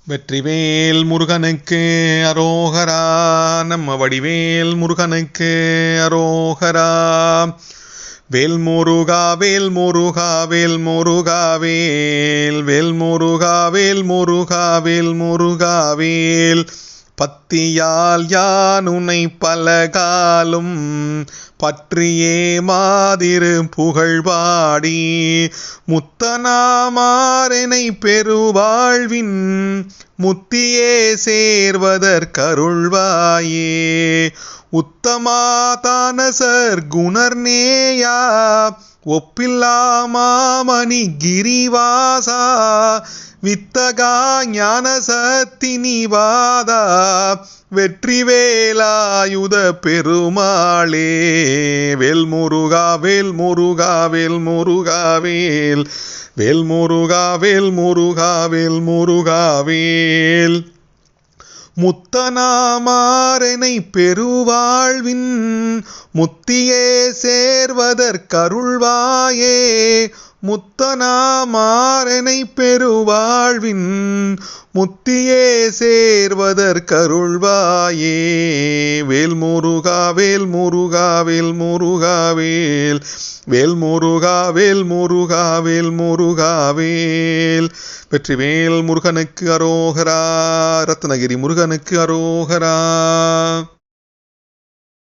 வெற்றிவேல் முருகனுக்கு அரோகரா. நம்ம வடிவேல் முருகனுக்கு அரோகரா. வேல் முருகா வேல் முருகா வேல் முருகா வேல் வேல் முருகா வேல் முருகா வேல் முருகா வேல். பத்தியால் யான் உன்னை பலகாலும் பற்றியே மாதிரு புகழ்பாடி முத்தனாமாறனை பெருவாழ்வின் முத்தியே சேர்வதற்கருள்வாயே. உத்தமாதானசர் குணர்நேயா ஒப்பில்லாமாமணி கிரிவாசா வித்தகா ஞான சத்தினிவாதா வெற்றிவேலாயுத பெருமாளே. வேல் முருகா வேல் முருகா வேல் முருகா வேல் வேல் முருகா வேல் முருகா வேல் முருகா வேல். முத்தனாமாறனை பெருவாழ்வின் முத்தியே சேர்வதற்கருள்வாயே. முத்தனாமாறனை பெருவாழ்வின் முத்தியே சேர்வதற்கருள்வாயே. வேல் முருகா வேல் முருகா வேல் முருகா வேல் வேல் முருகா வேல் முருகா வேல் முருகா வேல். வெற்றிவேல் முருகனுக்கு அரோகரா. ரத்னகிரி முருகனுக்கு அரோகரா.